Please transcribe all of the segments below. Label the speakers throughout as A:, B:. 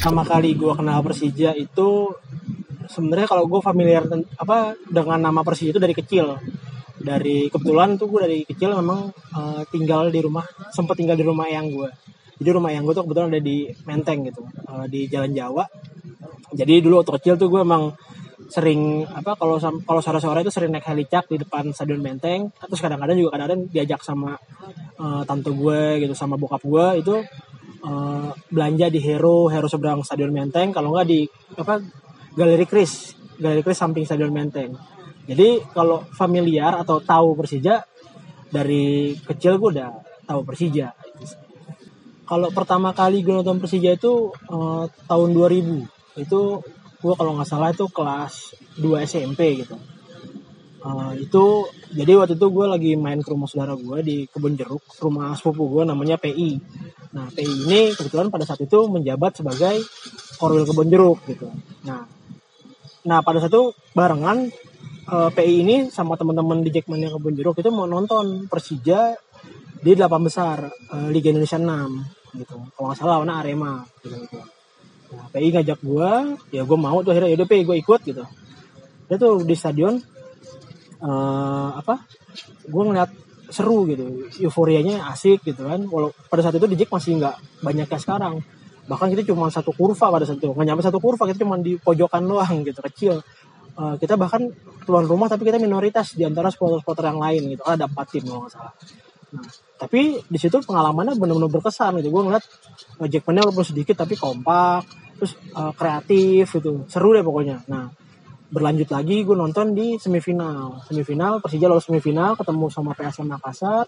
A: Pertama kali gue kenal Persija itu sebenarnya kalau gue familiar dengan nama Persija itu dari kecil. Dari kebetulan tuh gue dari kecil memang sempat tinggal di rumah eyang gue. Jadi rumah eyang gue tuh kebetulan ada di Menteng gitu, di Jalan Jawa. Jadi dulu waktu kecil tuh gue emang sering kalau sore-sore itu sering naik helicak di depan Stadion Menteng. Terus kadang-kadang diajak sama tante gue gitu, sama bokap gue itu belanja di Hero seberang Stadion Menteng, kalau nggak di Galeri Kris samping Stadion Menteng. Jadi kalau familiar atau tahu Persija dari kecil gue udah tahu Persija. Kalau pertama kali gue nonton Persija itu tahun 2000. Itu gue kalau nggak salah itu kelas 2 SMP gitu. Itu jadi waktu itu gue lagi main ke rumah saudara gue di Kebun Jeruk, rumah sepupu gue namanya PI. Nah PI ini kebetulan pada saat itu menjabat sebagai Korwil Kebun Jeruk gitu. Nah pada saat itu barengan PI ini sama teman-teman di Jackmania Kebun Jeruk itu mau nonton Persija di 8 besar Liga Indonesia 6 gitu. Kalau nggak salah lawannya Arema gitu. Nah PI ngajak gue, ya gue mau tuh, akhirnya yaudah PI gue ikut gitu. Dia tuh di stadion gue ngeliat seru gitu, euforianya asik gitu kan. Walau pada saat itu di Jack masih nggak banyak kayak sekarang, bahkan kita cuma satu kurva pada saat itu, nggak nyampe satu kurva, kita cuma di pojokan doang gitu, kecil. Kita bahkan tuan rumah tapi kita minoritas di antara supporter yang lain gitu. Ada 4 tim kalau nggak salah. Nah, tapi di situ pengalamannya benar-benar berkesan gitu. Gue ngeliat Jackmania walaupun sedikit tapi kompak, terus kreatif gitu, seru deh pokoknya. Nah berlanjut lagi gue nonton di semifinal Persija lolos semifinal ketemu sama PSM Makassar,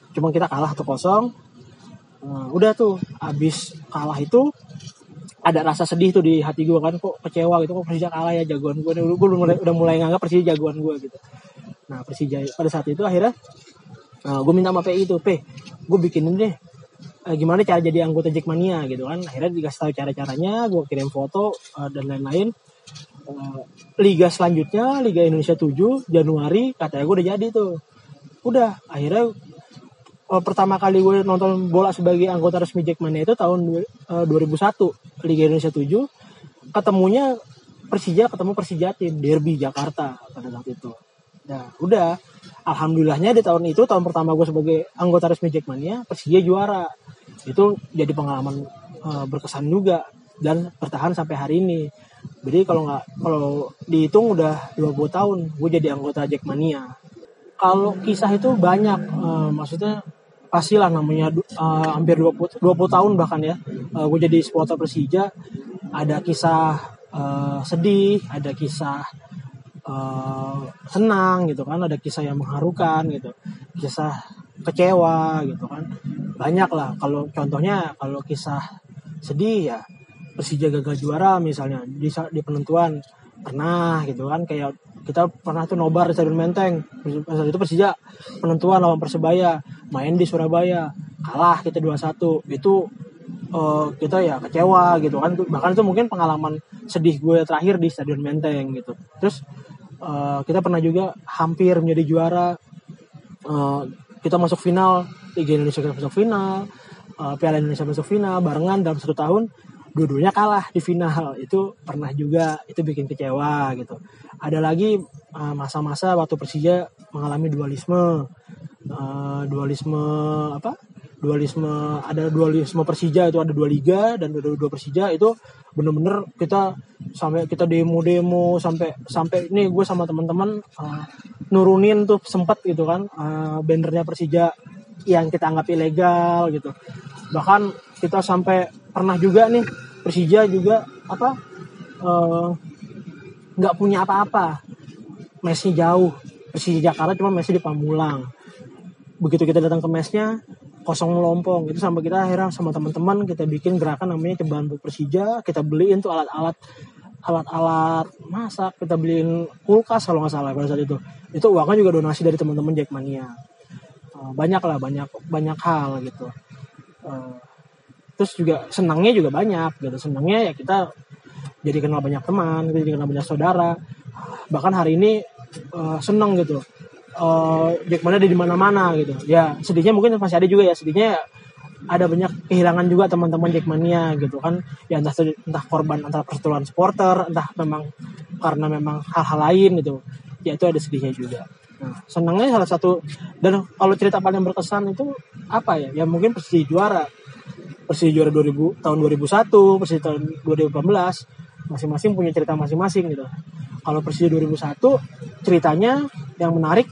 A: cuma kita kalah 1-0. Udah tuh abis kalah itu ada rasa sedih tuh di hati gue kan, kok kecewa gitu, kok Persija kalah ya, jagoan gue udah mulai nganggap Persija jagoan gue gitu. Nah Persija pada saat itu akhirnya gue minta sama PI itu, gue bikinin deh gimana cara jadi anggota Jackmania gitu kan. Akhirnya dikasih tahu cara-caranya, gue kirim foto dan lain-lain. Liga selanjutnya Liga Indonesia 7 Januari katanya gue udah jadi tuh. Udah akhirnya pertama kali gue nonton bola sebagai anggota resmi Jackmania itu tahun 2001 Liga Indonesia 7, ketemunya Persija ketemu Persijatim derby Jakarta pada saat itu. Nah udah alhamdulillahnya di tahun itu, tahun pertama gue sebagai anggota resmi Jackmania, Persija juara. Itu jadi pengalaman berkesan juga dan bertahan sampai hari ini. Jadi kalau dihitung udah 20 tahun gue jadi anggota Jackmania. Kalau kisah itu banyak, maksudnya pastilah namanya hampir 20 tahun bahkan ya. Gue jadi supporter Persija, ada kisah sedih, ada kisah senang gitu kan, ada kisah yang mengharukan gitu, kisah kecewa gitu kan, banyak lah. Kalau contohnya kalau kisah sedih ya Persija gagal juara misalnya di penentuan pernah gitu kan, kayak kita pernah tuh nobar di Stadion Menteng. Saat itu Persija penentuan lawan Persebaya, main di Surabaya, kalah kita 2-1. Itu kita ya kecewa gitu kan. Bahkan itu mungkin pengalaman sedih gue terakhir di Stadion Menteng gitu. Terus kita pernah juga hampir menjadi juara. Kita masuk final Liga Indonesia, kita masuk final, Piala Indonesia masuk final barengan dalam 1 tahun. Dua-duanya kalah di final, itu pernah juga, itu bikin kecewa gitu. Ada lagi masa-masa waktu Persija mengalami dualisme ada dualisme Persija, itu ada 2 liga dan 2 Persija. Itu bener-bener kita demo sampai ini gue sama teman-teman nurunin tuh sempet gitu kan bannernya Persija yang kita anggap ilegal gitu. Bahkan kita sampai pernah juga nih Persija juga nggak punya apa-apa, mesnya jauh, Persija Jakarta cuma mesnya di Pamulang. Begitu kita datang ke mesnya kosong melompong, itu sampai kita akhirnya sama teman-teman kita bikin gerakan namanya Cobaan Buat Persija. Kita beliin tuh alat-alat masak, kita beliin kulkas kalau nggak salah pada saat itu uangnya juga donasi dari teman-teman Jackmania. Banyak hal gitu. Terus juga senangnya juga banyak gitu. Senangnya ya kita jadi kenal banyak teman, jadi kenal banyak saudara. Bahkan hari ini senang gitu. Jackmania ada di mana-mana gitu. Ya sedihnya mungkin masih ada juga ya. Sedihnya ada banyak kehilangan juga teman-teman Jackmania gitu kan, ya entah korban antara perseteruan supporter, entah memang karena memang hal-hal lain gitu, ya itu ada sedihnya juga. Nah, senangnya salah satu, dan kalau cerita paling berkesan itu apa ya mungkin Persija juara 2000 tahun 2001, Persija tahun 2018, masing-masing punya cerita masing-masing gitu. Kalau Persija 2001 ceritanya yang menarik,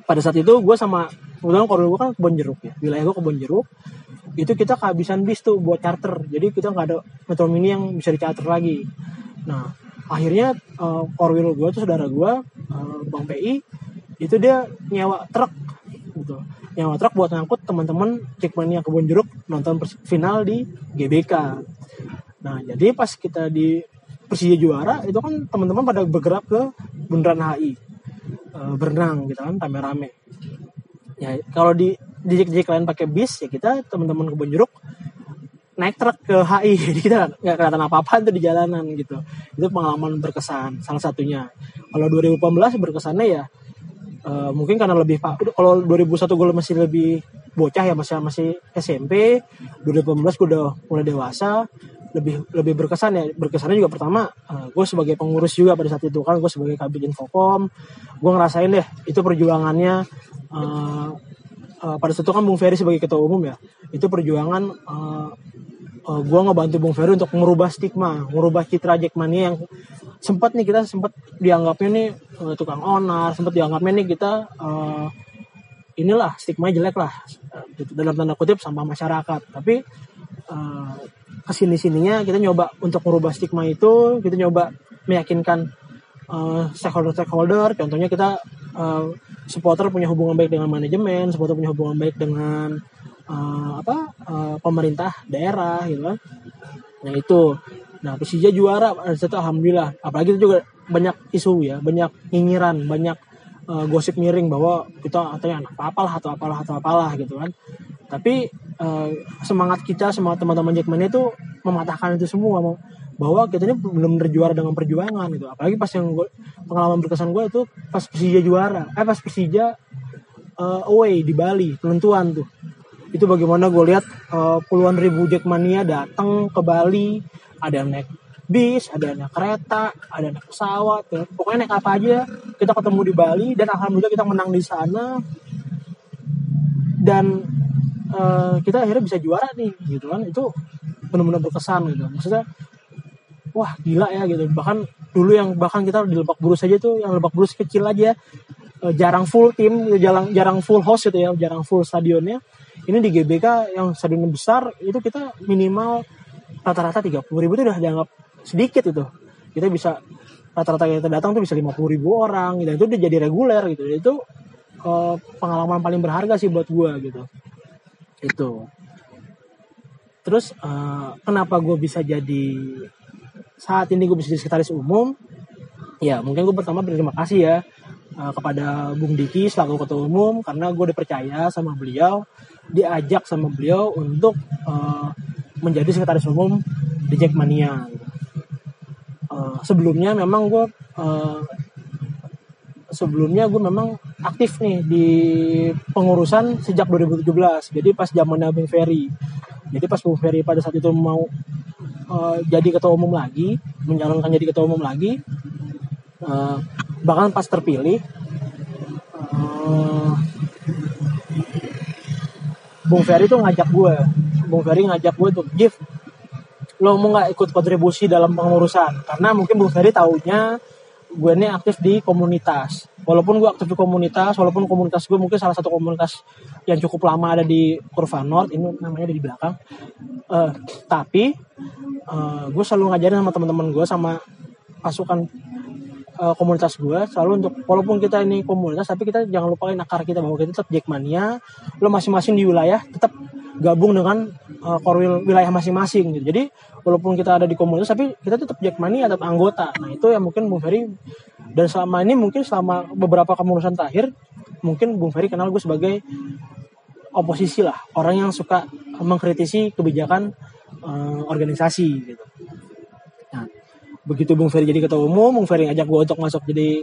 A: pada saat itu gue sama kebetulan koridor gue kan Kebon Jeruk ya, wilayah gue Kebon Jeruk, itu kita kehabisan bis tuh buat charter, jadi kita nggak ada Metro Mini yang bisa di-charter lagi. Nah akhirnya koridor gue tuh saudara gue, Bang PI, itu dia nyewa truk gitu, nyewa truk buat ngangkut teman-teman Jackmania Kebon Jeruk nonton final di GBK. Nah jadi pas kita di Persija juara itu kan teman-teman pada bergerak ke Bundaran HI, berenang gitu kan rame-rame. Ya kalau di Jack lain pakai bis, ya kita teman-teman Kebon Jeruk naik truk ke HI, jadi kita nggak kelihatan apa-apa tuh di jalanan gitu. Itu pengalaman berkesan salah satunya. Kalau 2018 berkesannya ya mungkin karena lebih kalau 2001 gue masih lebih bocah ya, masih SMP. 2018 gue udah mulai dewasa, lebih berkesan ya. Berkesannya juga pertama gue sebagai pengurus juga pada saat itu kan, gue sebagai Kabid Infocom, gue ngerasain deh itu perjuangannya. Pada saat itu kan Bung Ferry sebagai ketua umum ya, itu perjuangan gue ngebantu Bung Ferry untuk merubah stigma, merubah citra Jackmania yang sempat dianggapnya nih tukang onar, sempat dianggapnya nih kita inilah stigma jelek lah dalam tanda kutip sama masyarakat. Tapi kesini-sininya kita nyoba untuk merubah stigma itu, kita nyoba meyakinkan stakeholder. Contohnya kita supporter punya hubungan baik dengan manajemen, supporter punya hubungan baik dengan pemerintah daerah gitu kan. Nah itu, Persija juara pada saat itu alhamdulillah. Apalagi itu juga banyak isu ya, banyak nyinyiran, banyak gosip miring bahwa kita katanya anak atau apalah gitu kan. Tapi semangat kita semua teman-teman Jackmania itu mematahkan itu semua, bahwa kita ini belum berjuara dengan perjuangan gitu. Apalagi pas pengalaman berkesan gue itu pas Persija juara, pas Persija away di Bali, penentuan tuh. Itu bagaimana gue lihat puluhan ribu Jackmania datang ke Bali, ada yang naik bis, ada yang naik kereta, ada yang naik pesawat, ya. Pokoknya naik apa aja kita ketemu di Bali, dan alhamdulillah kita menang di sana, dan kita akhirnya bisa juara nih gitu kan. Itu benar-benar berkesan gitu, maksudnya wah gila ya gitu. Bahkan dulu bahkan kita di Lebak Bulus aja tuh, yang Lebak Bulus kecil aja, jarang full tim, jarang full host gitu ya, jarang full stadionnya. Ini di GBK yang stadionnya besar, itu kita minimal rata-rata 30.000 itu udah dianggap sedikit itu. Kita bisa rata-rata kita datang tuh bisa 50.000 orang gitu. Itu udah jadi reguler gitu. Itu pengalaman paling berharga sih buat gue gitu. Itu. Terus kenapa gue bisa jadi saat ini gue bisa jadi sekretaris umum? Ya mungkin gue pertama berterima kasih ya kepada Bung Diki selaku ketua umum, karena gue dipercaya sama beliau, diajak sama beliau untuk menjadi sekretaris umum di Jackmania. Sebelumnya memang gue memang aktif nih di pengurusan sejak 2017. Jadi pas zamannya Bung Ferry. Jadi pas Bung Ferry pada saat itu mau jadi ketua umum lagi, mencalonkan jadi ketua umum lagi, bahkan pas terpilih, Bung Ferry tuh ngajak gue tuh, Gif, lo mau nggak ikut kontribusi dalam pengurusan? Karena mungkin Bung Ferry taunya gue ini aktif di komunitas. Walaupun gue aktif di komunitas, walaupun komunitas gue mungkin salah satu komunitas yang cukup lama ada di Kurva North, ini namanya ada di belakang. Tapi gue selalu ngajarin sama teman-teman gue, sama pasukan komunitas gue, selalu untuk walaupun kita ini komunitas, tapi kita jangan lupain akar kita, bahwa kita tetap Jackmania. Lo masing-masing di wilayah tetap gabung dengan korwil wilayah masing-masing gitu. Jadi walaupun kita ada di komunitas, tapi kita tetap Jackmania, tetap anggota. Nah itu yang mungkin Bung Ferry, dan selama ini mungkin selama beberapa kepengurusan terakhir, mungkin Bung Ferry kenal gue sebagai oposisi lah, orang yang suka mengkritisi kebijakan organisasi gitu. Nah begitu Bung Ferry jadi ketua umum, Bung Ferry ngajak gue untuk masuk jadi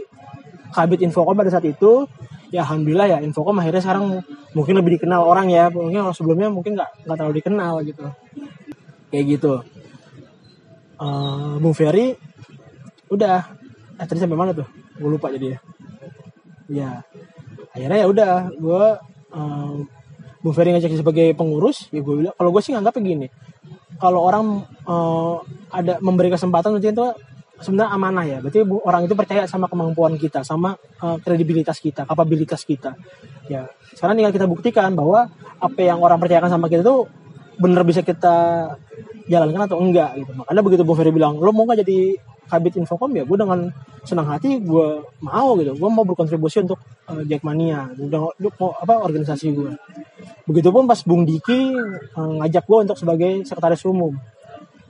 A: Kabid Infocom pada saat itu. Ya alhamdulillah ya, Infocom akhirnya sekarang mungkin lebih dikenal orang ya, mungkin orang sebelumnya mungkin nggak terlalu dikenal gitu, kayak gitu. Bung Ferry udah tadi sampai mana tuh, gue lupa jadi ya akhirnya ya udah gue Bung Ferry ngajak sebagai pengurus, ya gue bilang kalau gue sih nganggapnya gini, kalau orang ada memberi kesempatan itu sebenarnya amanah ya, berarti orang itu percaya sama kemampuan kita, sama kredibilitas kita, kapabilitas kita. Ya sekarang tinggal kita buktikan bahwa apa yang orang percayakan sama kita itu benar bisa kita jalankan atau enggak gitu. Makanya begitu Bung Ferry bilang, lo mau nggak jadi Kabid Infocom, ya gue dengan senang hati gue mau gitu, gue mau berkontribusi untuk Jackmania, udah mau organisasi gue. Begitupun pas Bung Diki ngajak gue untuk sebagai sekretaris umum,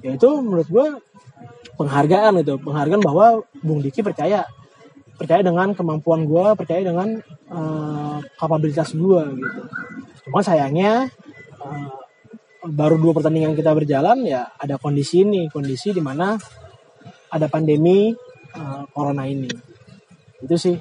A: ya itu menurut gue penghargaan gitu, penghargaan bahwa Bung Diki percaya dengan kemampuan gue, percaya dengan kapabilitas gue gitu. Cuma sayangnya baru 2 pertandingan kita berjalan ya ada kondisi di mana ada pandemi corona ini. Itu sih